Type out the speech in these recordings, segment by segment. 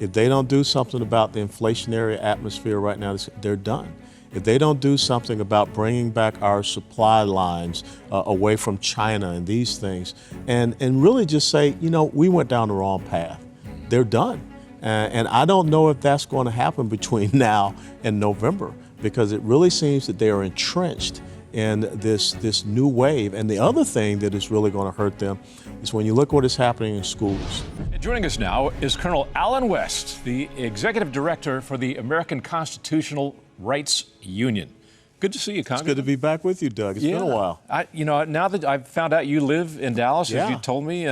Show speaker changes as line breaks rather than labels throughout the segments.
If they don't do something about the inflationary atmosphere right now, they're done. If they don't do something about bringing back our supply lines away from China and these things, and really just say, you know, we went down the wrong path, they're done. And I don't know if that's going to happen between now and November, because it really seems that they are entrenched in this new wave. And the other thing that is really going to hurt them is when you look what is happening in schools.
And joining us now is Colonel Allen West, the Executive Director for the American Constitutional Rights Union. Good to see you, Congressman.
It's good to be back with you, Doug. It's been a while.
Now that I've found out you live in Dallas,
Yeah.
as you told me,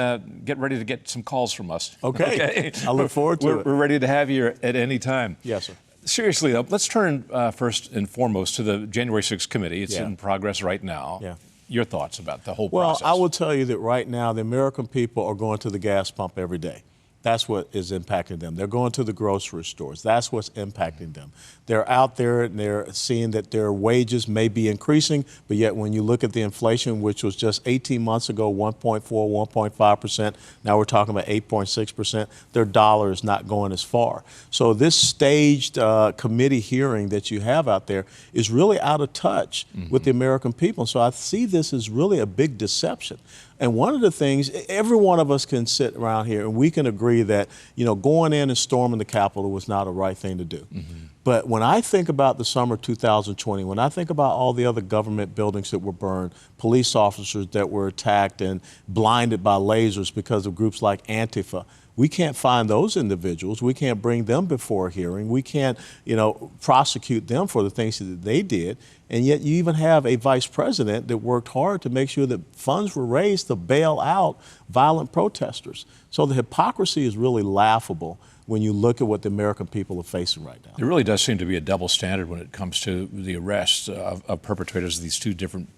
get ready to get some calls from us.
Okay. I look forward to it.
We're ready to have you at any time.
Yes, sir.
Seriously, though, let's turn first and foremost to the January 6th committee. It's
Yeah.
in progress right now.
Yeah.
Your thoughts about the whole
Well,
process?
I will tell you that right now the American people are going to the gas pump every day. That's what is impacting them. They're going to the grocery stores. That's what's impacting them. They're out there and they're seeing that their wages may be increasing, but yet when you look at the inflation, which was just 18 months ago, 1.4, 1.5%, now we're talking about 8.6%, their dollar is not going as far. So this staged committee hearing that you have out there is really out of touch with the American people. So I see this as really a big deception. And one of the things, every one of us can sit around here and we can agree that, you know, going in and storming the Capitol was not a right thing to do. But when I think about the summer of 2020, when I think about all the other government buildings that were burned, police officers that were attacked and blinded by lasers because of groups like Antifa, we can't find those individuals. We can't bring them before a hearing. We can't, you know, prosecute them for the things that they did. And yet you even have a vice president that worked hard to make sure that funds were raised to bail out violent protesters. So the hypocrisy is really laughable when you look at what the American people are facing right now.
There really does seem to be a double standard when it comes to the arrests of perpetrators of these two different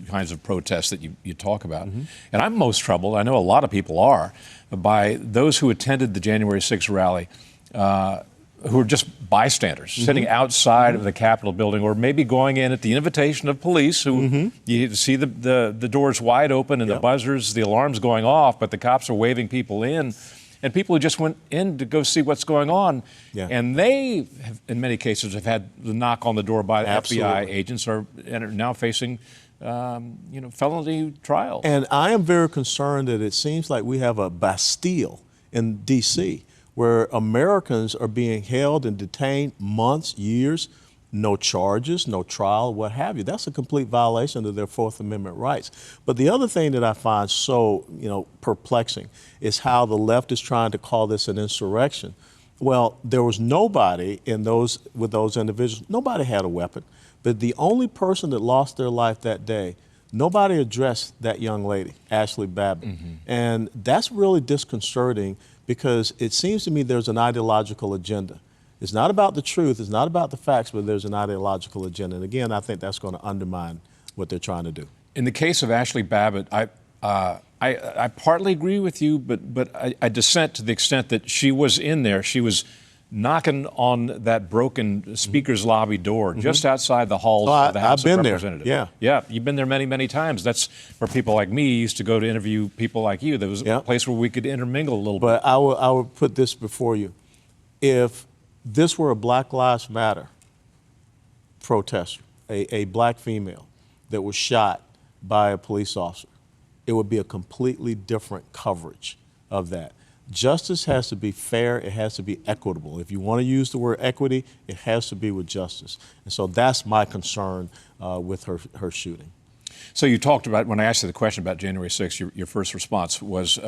kinds of protests that you talk about. And I'm most troubled, I know a lot of people are, by those who attended the January 6th rally who are just bystanders, sitting outside of the Capitol building, or maybe going in at the invitation of police who you see the doors wide open and the buzzers, the alarms going off, but the cops are waving people in. And people who just went in to go see what's going on, and they, have, in many cases, have had the knock on the door by FBI agents and are now facing, felony trials.
And I am very concerned that it seems like we have a Bastille in D.C. where Americans are being held and detained months, years, no charges, no trial, what have you. That's a complete violation of their Fourth Amendment rights. But the other thing that I find so, perplexing is how the left is trying to call this an insurrection. Well, there was nobody with those individuals, nobody had a weapon. But the only person that lost their life that day, nobody addressed that young lady, Ashley Babbitt. And that's really disconcerting because it seems to me there's an ideological agenda. It's not about the truth, it's not about the facts, but there's an ideological agenda. And again, I think that's going to undermine what they're trying to do.
In the case of Ashley Babbitt, I partly agree with you, but I dissent to the extent that she was in there. She was knocking on that broken speaker's lobby door just outside the halls of the House of Representatives. Yeah, you've been there many, many times. That's where people like me used to go to interview people like you. There was a place where we could intermingle a little bit.
But I will put this before you. If this were a Black Lives Matter protester, a black female that was shot by a police officer, it would be a completely different coverage of that. Justice has to be fair, it has to be equitable. If you want to use the word equity, it has to be with justice. And so that's my concern with her shooting.
So you talked about, when I asked you the question about January 6th, your first response was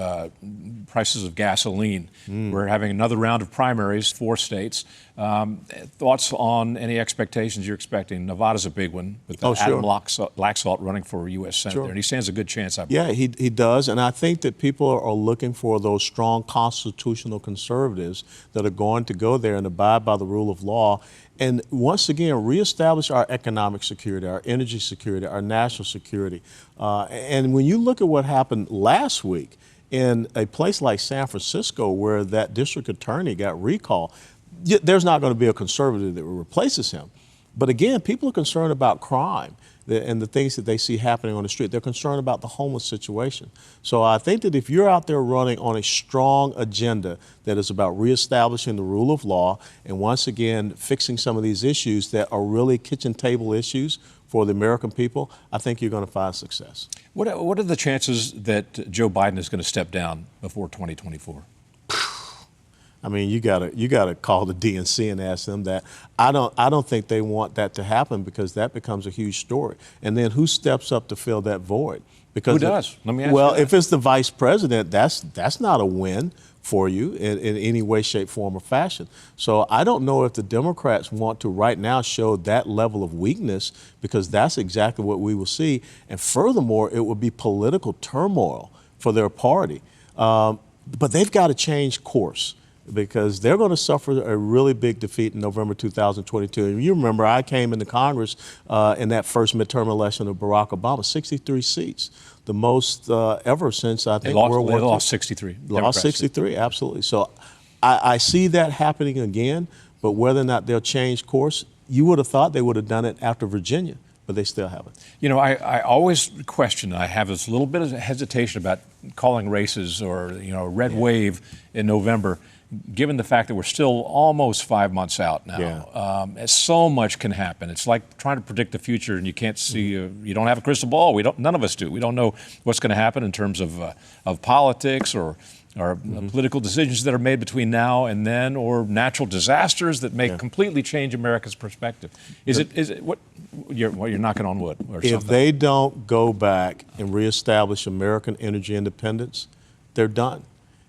prices of gasoline. We're having another round of primaries, 4 states. Thoughts on any expectations you're expecting? Nevada's a big one, with Adam Laxalt running for U.S. Senate there, and he stands a good chance, I believe.
Yeah, he does, and I think that people are looking for those strong constitutional conservatives that are going to go there and abide by the rule of law. And once again, reestablish our economic security, our energy security, our national security. And when you look at what happened last week in a place like San Francisco where that district attorney got recalled, there's not going to be a conservative that replaces him. But again, people are concerned about crime. and the things that they see happening on the street. They're concerned about the homeless situation. So I think that if you're out there running on a strong agenda that is about reestablishing the rule of law and once again fixing some of these issues that are really kitchen table issues for the American people, I think you're going to find success.
What are the chances that Joe Biden is going to step down before 2024?
I mean, you gotta call the DNC and ask them that. I don't think they want that to happen because that becomes a huge story. And then who steps up to fill that void? Because
who does? Let me ask
well,
you that.
if it's the vice president, that's not a win for you in any way, shape, form, or fashion. So I don't know if the Democrats want to right now show that level of weakness, because that's exactly what we will see. And furthermore, it will be political turmoil for their party. But they've got to change course, because they're going to suffer a really big defeat in November 2022. And you remember, I came into Congress in that first midterm election of Barack Obama, 63 seats, the most ever since, I think, World War II.
They lost 63.
Lost 63, absolutely. So I see that happening again, but whether or not they'll change course, you would have thought they would have done it after Virginia, but they still haven't.
You know, I always question, I have this little bit of hesitation about calling races or, a red wave in November, given the fact that we're still almost 5 months out now. So much can happen. It's like trying to predict the future and you can't see, you don't have a crystal ball. None of us do. We don't know what's going to happen in terms of politics or political decisions that are made between now and then, or natural disasters that may completely change America's perspective. Is it what you're knocking on wood or something?
If they don't go back and reestablish American energy independence, they're done.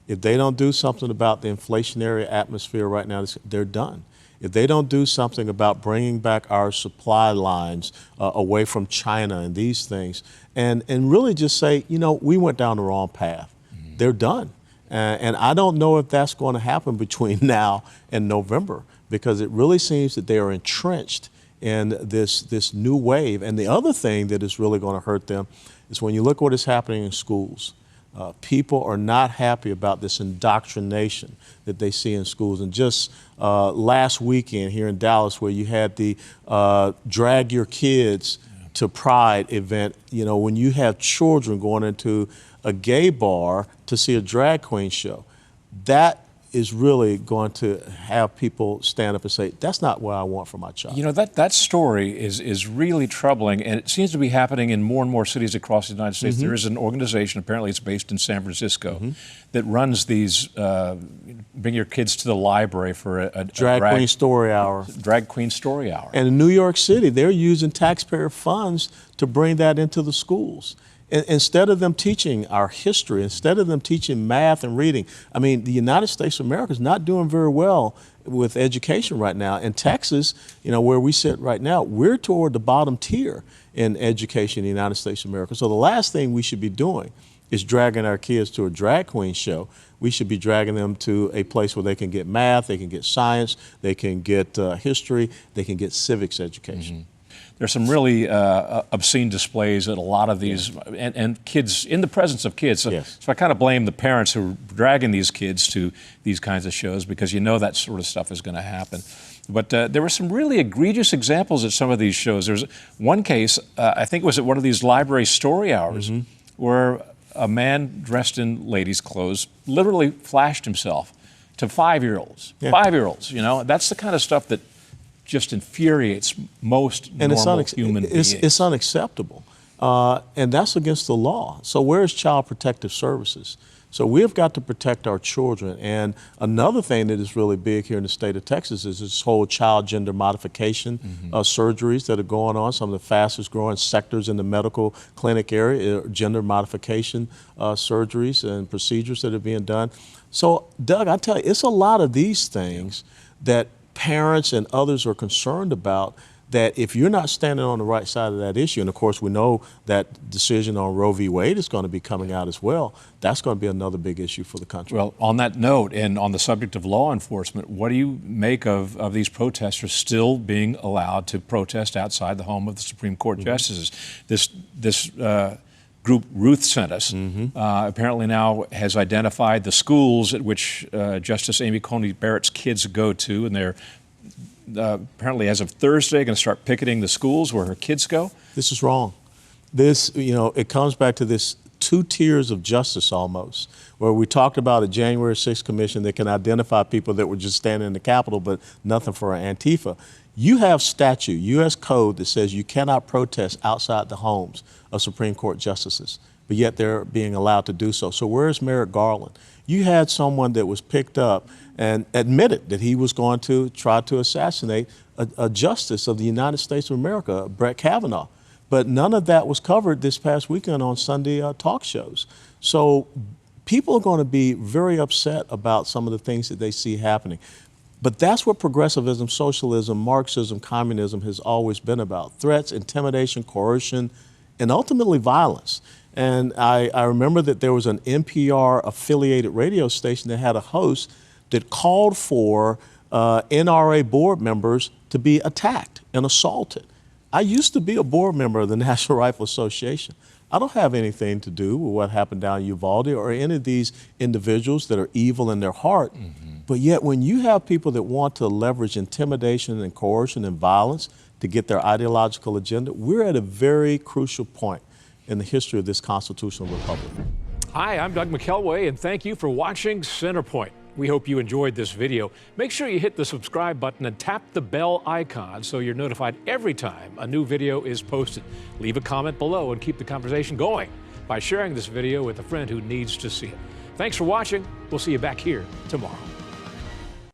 If they don't do something about the inflationary atmosphere right now, they're done. If they don't do something about bringing back our supply lines away from China and these things, and really just say, we went down the wrong path, they're done. And I don't know if that's going to happen between now and November, because it really seems that they are entrenched in this new wave. And the other thing that is really going to hurt them is when you look what is happening in schools. People are not happy about this indoctrination that they see in schools. And just last weekend here in Dallas, where you had the Drag Your Kids to Pride event, when you have children going into a gay bar to see a drag queen show, that is really going to have people stand up and say, that's not what I want for my child.
That story is really troubling, and it seems to be happening in more and more cities across the United States. There is an organization, apparently it's based in San Francisco, that runs these bring your kids to the library for a
drag queen story hour.
Drag queen story hour.
And in New York City, they're using taxpayer funds to bring that into the schools. Instead of them teaching our history, instead of them teaching math and reading, I mean, the United States of America is not doing very well with education right now. In Texas, where we sit right now, we're toward the bottom tier in education in the United States of America. So the last thing we should be doing is dragging our kids to a drag queen show. We should be dragging them to a place where they can get math, they can get science, they can get history, they can get civics education.
There's some really obscene displays at a lot of these, and kids, in the presence of kids. So I kind of blame the parents who are dragging these kids to these kinds of shows, because that sort of stuff is going to happen. But there were some really egregious examples at some of these shows. There's one case, I think it was at one of these library story hours, where a man dressed in ladies' clothes literally flashed himself to 5-year-olds. 5-year-olds, that's the kind of stuff that just infuriates most normal human beings.
It's unacceptable, and that's against the law. So where's Child Protective Services? So we've got to protect our children. And another thing that is really big here in the state of Texas is this whole child gender modification surgeries that are going on. Some of the fastest growing sectors in the medical clinic area are gender modification surgeries and procedures that are being done. So Doug, I tell you, it's a lot of these things that parents and others are concerned about, that if you're not standing on the right side of that issue, and of course we know that decision on Roe v. Wade is going to be coming out as well, that's going to be another big issue for the country.
Well, on that note, and on the subject of law enforcement, what do you make of these protesters still being allowed to protest outside the home of the Supreme Court justices? This group Ruth sent us apparently now has identified the schools at which Justice Amy Coney Barrett's kids go to, and they're apparently as of Thursday, going to start picketing the schools where her kids go.
This is wrong. This, it comes back to this two tiers of justice almost, where we talked about a January 6th commission that can identify people that were just standing in the Capitol, but nothing for Antifa. You have statute, U.S. code, that says you cannot protest outside the homes of Supreme Court justices, but yet they're being allowed to do so. So where's Merrick Garland? You had someone that was picked up and admitted that he was going to try to assassinate a justice of the United States of America, Brett Kavanaugh. But none of that was covered this past weekend on Sunday talk shows. So people are going to be very upset about some of the things that they see happening. But that's what progressivism, socialism, Marxism, communism has always been about: threats, intimidation, coercion, and ultimately violence. And I remember that there was an NPR affiliated radio station that had a host that called for NRA board members to be attacked and assaulted. I used to be a board member of the National Rifle Association. I don't have anything to do with what happened down in Uvalde or any of these individuals that are evil in their heart. But yet when you have people that want to leverage intimidation and coercion and violence to get their ideological agenda, we're at a very crucial point in the history of this constitutional republic.
Hi, I'm Doug McKelway, and thank you for watching Centerpoint. We hope you enjoyed this video. Make sure you hit the subscribe button and tap the bell icon so you're notified every time a new video is posted. Leave a comment below and keep the conversation going by sharing this video with a friend who needs to see it. Thanks for watching. We'll see you back here tomorrow.